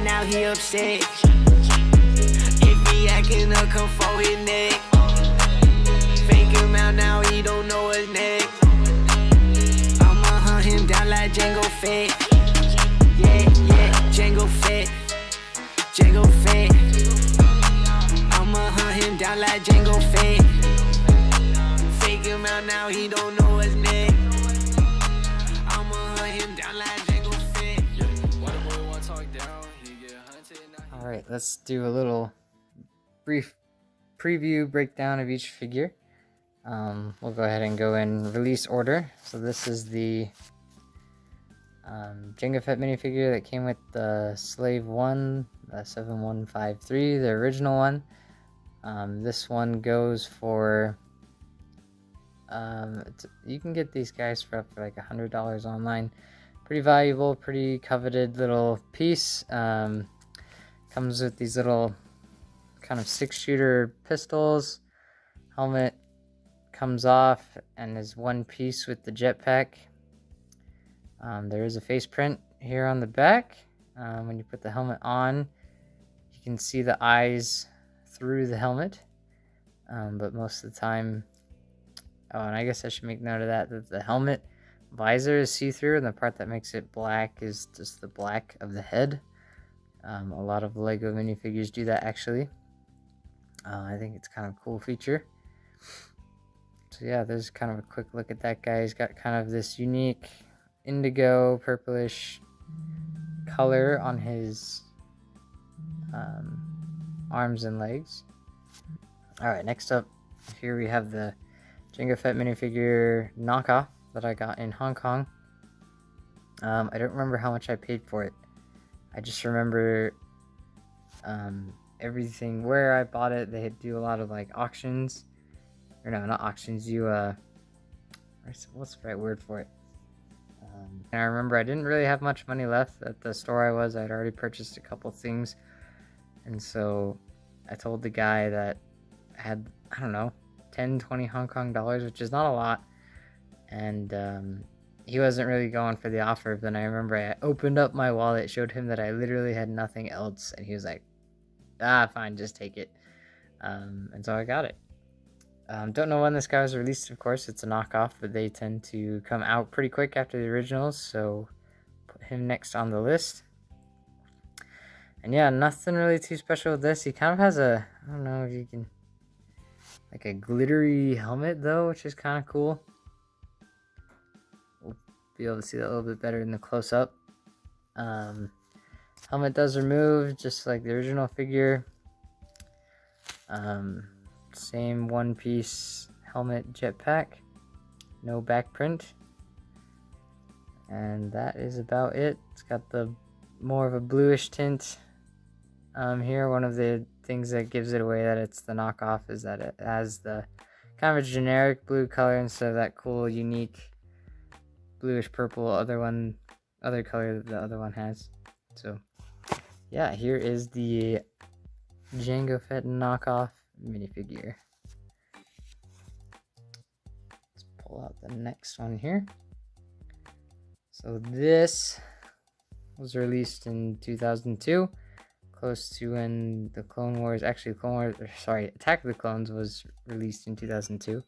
now he upset. If he acting up, come for his neck. Fake him out now, he don't know his next. I'ma hunt him down like Jango Fett. Yeah, Jango Fett. Jango Fett. I'ma hunt him down like Jango Fett. Fake him out now, he don't know his next. I'ma hunt him down like Jango Fett. Alright, let's do a little brief preview breakdown of each figure. We'll go ahead and go in release order. So this is the Jango Fett minifigure that came with the Slave 1, the 7153, the original one. This one goes for, you can get these guys for like $100 online. Pretty valuable, pretty coveted little piece. Comes with these little kind of 6-shooter pistols. Helmet comes off and is one piece with the jetpack. There is a face print here on the back. When you put the helmet on, you can see the eyes through the helmet. But most of the time, oh, and I guess I should make note of that the helmet visor is see-through, and the part that makes it black is just the black of the head. A lot of Lego minifigures do that, actually. I think it's kind of a cool feature. So yeah, there's kind of a quick look at that guy. He's got kind of this unique indigo purplish color on his arms and legs. Alright, next up here we have the Jango Fett minifigure knockoff that I got in Hong Kong. I don't remember how much I paid for it. I just remember everything where I bought it. They do a lot of like auctions, or no, not auctions. What's the right word for it? And I remember I didn't really have much money left at the store I was. I'd already purchased a couple things, and so I told the guy that I had, I don't know, 10-20 Hong Kong dollars, which is not a lot, and he wasn't really going for the offer. Then I remember I opened up my wallet, showed him that I literally had nothing else, and he was like, fine, just take it. And so I got it. Don't know when this guy was released, of course. It's a knockoff, but they tend to come out pretty quick after the originals, so put him next on the list. And yeah, nothing really too special with this. He kind of has a, I don't know if you can, like a glittery helmet though, which is kind of cool. We'll be able to see that a little bit better in the close-up. Helmet does remove, just like the original figure. Same one-piece helmet jetpack. No back print. And that is about it. It's got the more of a bluish tint here. One of the things that gives it away that it's the knockoff is that it has the kind of a generic blue color instead of that cool, unique bluish purple other color that the other one has. So yeah, here is the Jango Fett knockoff minifigure. Let's pull out the next one here. So this was released in 2002, close to when the Clone Wars, Attack of the Clones was released in 2002.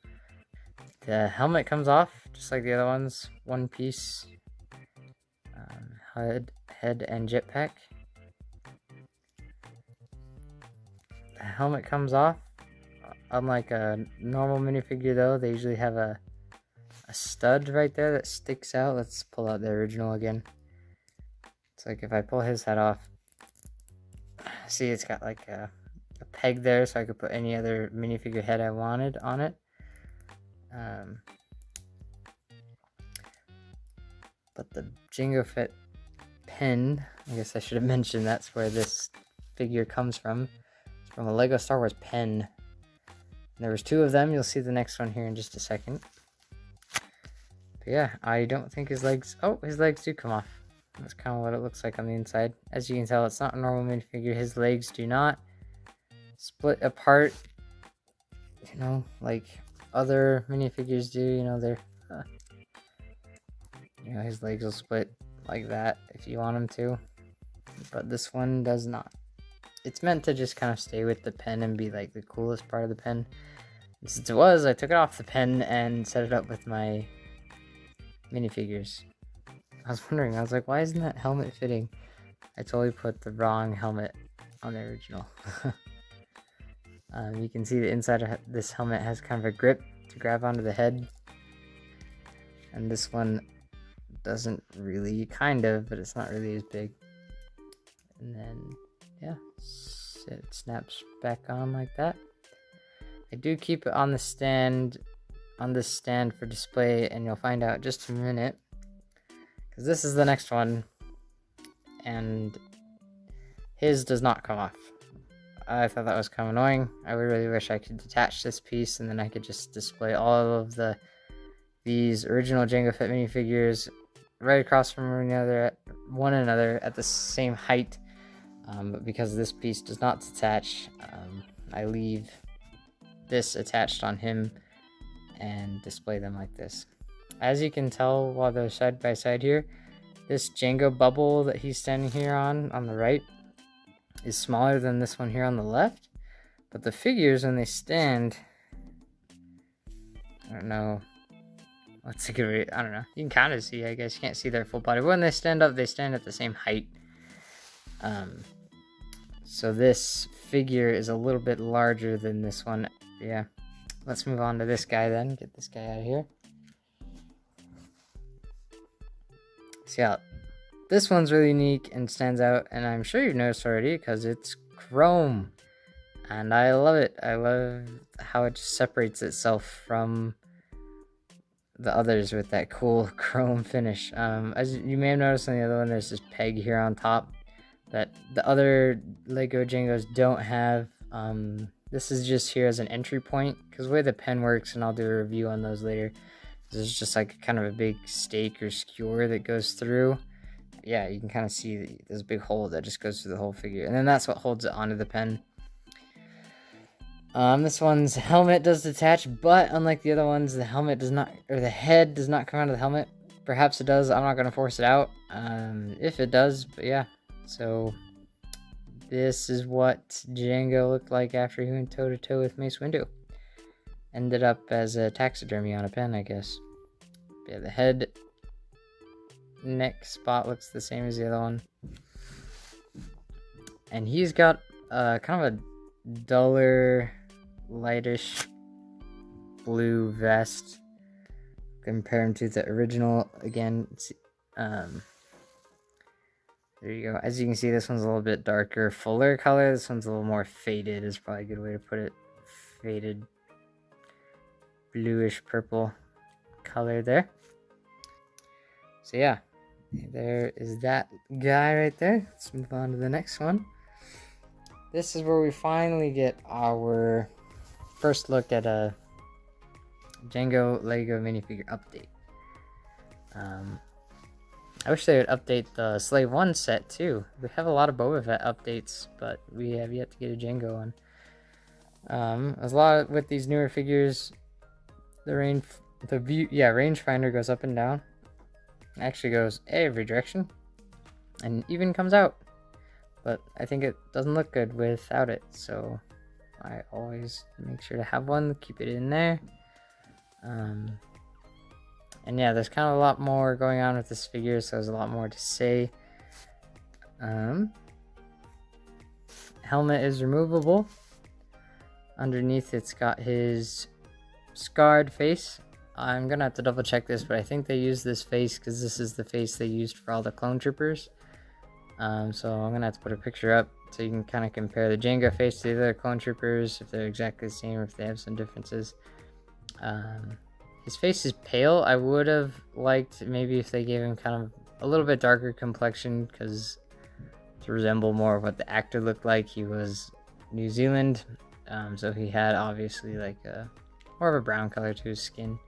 The helmet comes off, just like the other ones, one piece, head and jetpack. The helmet comes off. Unlike a normal minifigure though, they usually have a stud right there that sticks out. Let's pull out the original again. It's like if I pull his head off, see it's got like a peg there so I could put any other minifigure head I wanted on it. But the Jango Fett pen, I guess I should have mentioned that's where this figure comes from. It's from a Lego Star Wars pen. There was 2 of them. You'll see the next one here in just a second. But yeah, I don't think his legs... Oh, his legs do come off. That's kind of what it looks like on the inside. As you can tell, it's not a normal minifigure. His legs do not split apart, you know, like other minifigures do. You know, they're... you know, his legs will split like that if you want him to. but this one does not. It's meant to just kind of stay with the pen and be like the coolest part of the pen. And since it was, I took it off the pen and set it up with my minifigures. I was wondering, I was like, why isn't that helmet fitting? I totally put the wrong helmet on the original. You can see the inside of this helmet has kind of a grip to grab onto the head. And this one doesn't really, kind of, but it's not really as big. And then, yeah, it snaps back on like that. I do keep it on the stand, on this stand for display, and you'll find out in just a minute. Because this is the next one, and his does not come off. I thought that was kind of annoying. I really wish I could detach this piece, and then I could just display all of these original Jango Fett minifigures right across from one another at the same height. But because this piece does not detach, I leave this attached on him and display them like this. As you can tell while they're side by side here, this Jango bubble that he's standing here on the right is smaller than this one here on the left. But the figures, when they stand, I don't know, what's a good way, I don't know, you can kind of see, I guess, you can't see their full body. But when they stand up, they stand at the same height. So this figure is a little bit larger than this one. Yeah, let's move on to this guy then, get this guy out of here. So yeah, this one's really unique and stands out, and I'm sure you've noticed already because it's chrome, and I love it. I love how it just separates itself from the others with that cool chrome finish. As you may have noticed on the other one, there's this peg here on top that the other Lego Jangos don't have. This is just here as an entry point, because the way the pen works, and I'll do a review on those later, there's just like kind of a big stake or skewer that goes through. Yeah, you can kind of see this big hole that just goes through the whole figure, and then that's what holds it onto the pen. This one's helmet does detach, but unlike the other ones, the helmet does not, or the head does not come out of the helmet. Perhaps it does. I'm not going to force it out. If it does, but yeah. So this is what Jango looked like after he went toe to toe with Mace Windu. Ended up as a taxidermy on a pen, I guess. But yeah, the head neck spot looks the same as the other one. And he's got kind of a duller, lightish blue vest compared to the original. Again, there you go. As you can see, this one's a little bit darker, fuller color. This one's a little more faded, is probably a good way to put it. Faded, bluish purple color there. So yeah, there is that guy right there. Let's move on to the next one. This is where we finally get our first look at a Jango Lego minifigure update. I wish they would update the Slave 1 set too. We have a lot of Boba Fett updates, but we have yet to get a Jango one. There's a lot with these newer figures. The rangefinder goes up and down. It actually goes every direction, and even comes out. But I think it doesn't look good without it, so I always make sure to have one, keep it in there. And yeah, there's kind of a lot more going on with this figure, so there's a lot more to say. Helmet is removable. Underneath it's got his scarred face. I'm gonna have to double check this, but I think they use this face because this is the face they used for all the clone troopers. So I'm gonna have to put a picture up so you can kind of compare the Jango face to the other clone troopers, if they're exactly the same or if they have some differences. His face is pale. I would have liked maybe if they gave him kind of a little bit darker complexion, because to resemble more of what the actor looked like. He was New Zealand, so he had obviously like more of a brown color to his skin.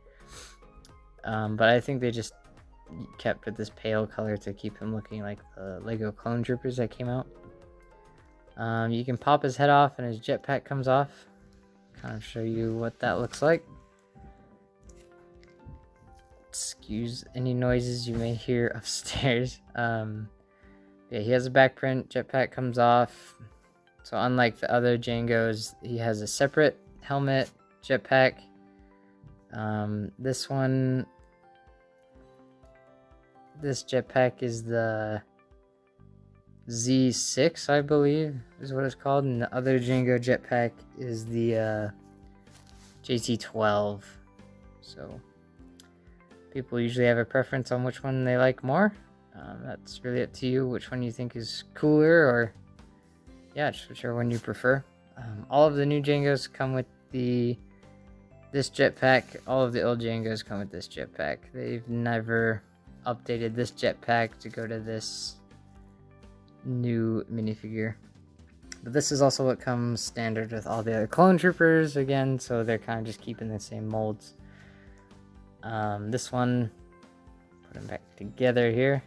But I think they just kept with this pale color to keep him looking like the Lego clone troopers that came out. You can pop his head off and his jetpack comes off. Kind of show you what that looks like. Excuse any noises you may hear upstairs. Yeah, he has a back print. Jetpack comes off. So unlike the other Jangos, he has a separate helmet, jetpack. This jetpack is the Z6, I believe, is what it's called, and the other Jango jetpack is the JT12. So people usually have a preference on which one they like more. That's really up to you, which one you think is cooler, or yeah, just whichever one you prefer. All of the new Jangos come with this jetpack. All of the old Jangos come with this jetpack. They've never updated this jetpack to go to this new minifigure. But this is also what comes standard with all the other clone troopers again, so they're kind of just keeping the same molds. This one, put them back together here.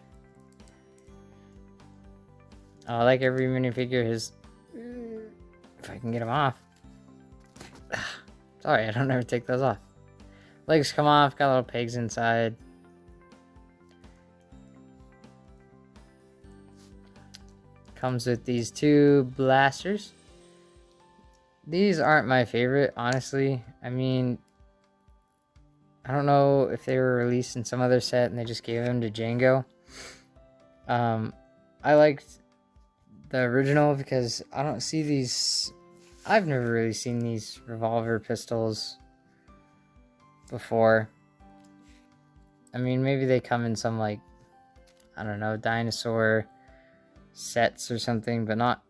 Like every minifigure, if I can get them off. Sorry, I don't ever take those off. Legs come off, got little pegs inside. Comes with these two blasters. These aren't my favorite, honestly. I mean, I don't know if they were released in some other set and they just gave them to Jango. I liked the original because I don't see these. I've never really seen these revolver pistols before. I mean, maybe they come in some, like, I don't know, dinosaur sets or something, but not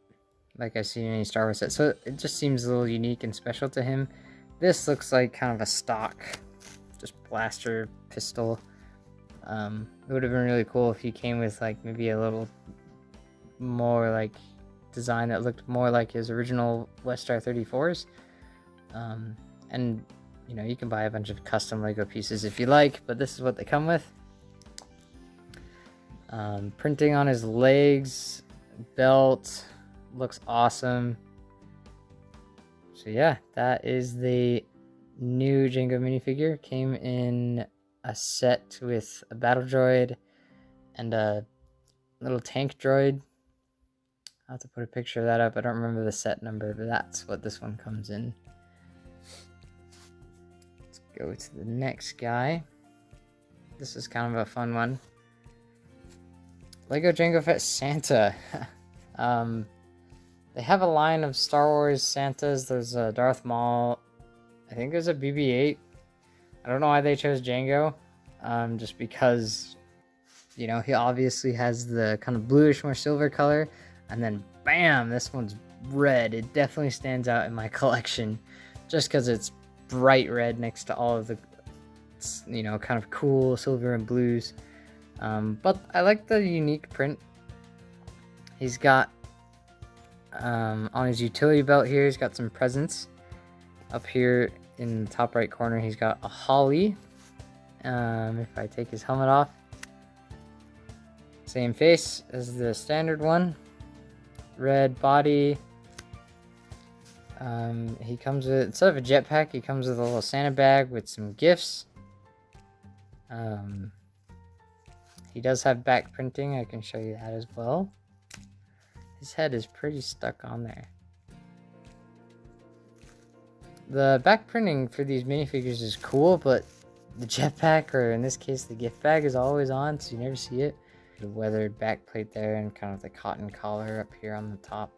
like I've seen any Star Wars sets. So it just seems a little unique and special to him. This looks like kind of a stock, just blaster pistol. It would have been really cool if he came with like maybe a little more like design that looked more like his original Westar 34s. And you know, you can buy a bunch of custom Lego pieces if you like, but this is what they come with. Printing on his legs, belt, looks awesome. So yeah, that is the new Jango minifigure. Came in a set with a battle droid and a little tank droid. I'll have to put a picture of that up. I don't remember the set number, but that's what this one comes in. Let's go to the next guy. This is kind of a fun one. Lego Jango Fett Santa. They have a line of Star Wars Santas. There's a Darth Maul. I think there's a BB-8. I don't know why they chose Jango. Just because, you know, he obviously has the kind of bluish, more silver color. And then, bam, this one's red. It definitely stands out in my collection. Just because it's bright red next to all of the, you know, kind of cool silver and blues. But I like the unique print. He's got, on his utility belt here, he's got some presents. Up here in the top right corner, he's got a holly. If I take his helmet off, same face as the standard one. Red body. He comes with, instead of a jetpack, he comes with a little Santa bag with some gifts. He does have back printing. I can show you that as well. His head is pretty stuck on there. The back printing for these minifigures is cool, but the jetpack, or in this case the gift bag, is always on, so you never see it. The weathered back plate there and kind of the cotton collar up here on the top.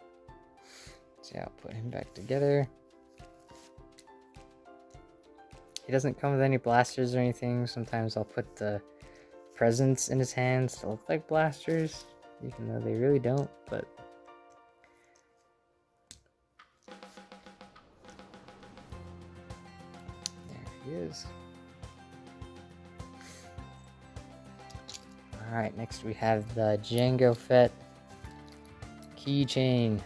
So yeah, I'll put him back together. He doesn't come with any blasters or anything. Sometimes I'll put the presents in his hands to look like blasters, even though they really don't, but there he is. Alright, next we have the Jango Fett Keychain.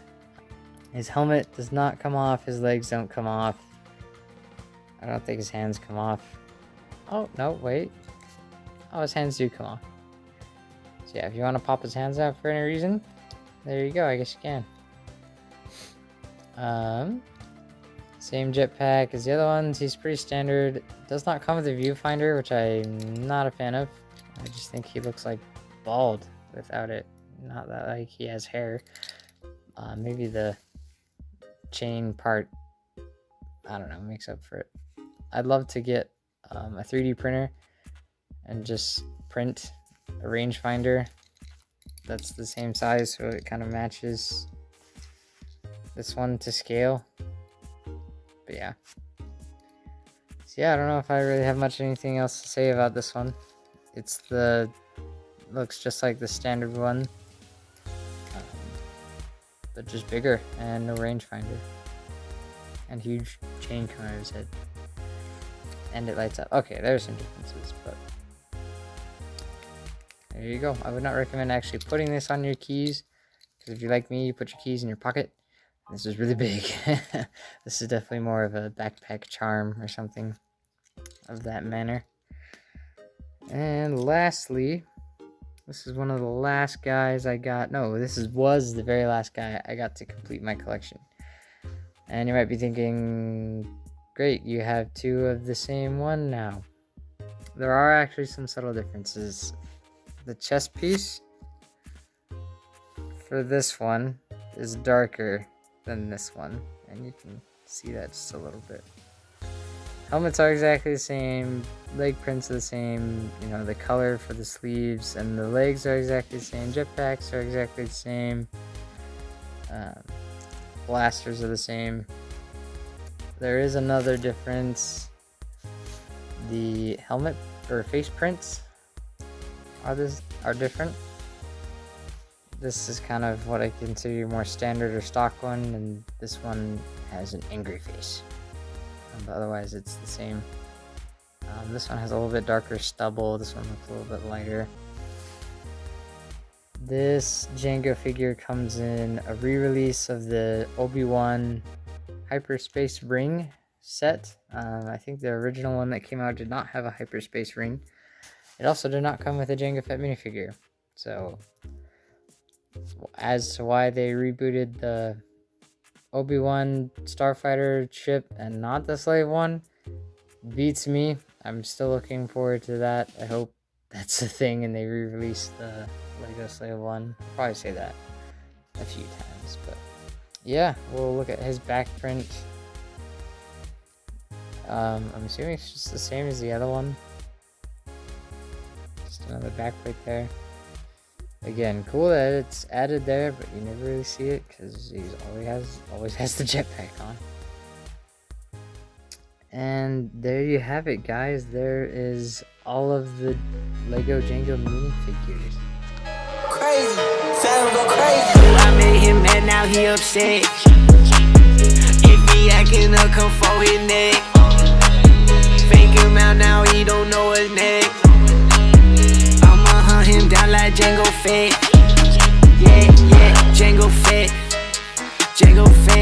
His helmet does not come off, his legs don't come off. I don't think his hands come off. Oh, no, wait. Oh, his hands do come off. So yeah, if you want to pop his hands out for any reason, there you go, I guess you can. Same jetpack as the other ones. He's pretty standard. Does not come with a viewfinder, which I'm not a fan of. I just think he looks like bald without it. Not that like he has hair. Maybe the chain part, I don't know, makes up for it. I'd love to get a 3D printer and just print a rangefinder that's the same size, so it kind of matches this one to scale. But yeah. So yeah, I don't know if I really have anything else to say about this one. It's looks just like the standard one, but just bigger and no rangefinder. And huge chain coming out of his head. And it lights up. Okay, there's some differences, but there you go. I would not recommend actually putting this on your keys, because if you're like me, you put your keys in your pocket. This is really big. This is definitely more of a backpack charm or something of that manner. And lastly, this is one of the last guys I got. No, was the very last guy I got to complete my collection. And you might be thinking, great, you have two of the same one now. There are actually some subtle differences. The chest piece for this one is darker than this one, and you can see that just a little bit. Helmets are exactly the same, leg prints are the same, you know, the color for the sleeves and the legs are exactly the same, jetpacks are exactly the same, blasters are the same. There is another difference. The helmet or face prints are different. This is kind of what I consider your more standard or stock one, and this one has an angry face. But otherwise it's the same. This one has a little bit darker stubble, this one looks a little bit lighter. This Jango figure comes in a re-release of the Obi-Wan hyperspace ring set. I think the original one that came out did not have a hyperspace ring. It also did not come with a Jango Fett minifigure. So, as to why they rebooted the Obi-Wan Starfighter ship and not the Slave one, beats me. I'm still looking forward to that. I hope that's a thing and they re-release the Lego Slave one. I'll probably say that a few times, but yeah, we'll look at his back print. I'm assuming it's just the same as the other one. Just another back plate there. Again, cool that it's added there, but you never really see it because he always has the jetpack on. And there you have it, guys. There is all of the Lego Jango minifigures. Crazy, sound go crazy. I made him mad, now he upset. If he acting up, come for his neck. Fake him out, now he don't know his neck. I'ma hunt him down like Jango Fett. Yeah, Jango Fett. Jango Fett.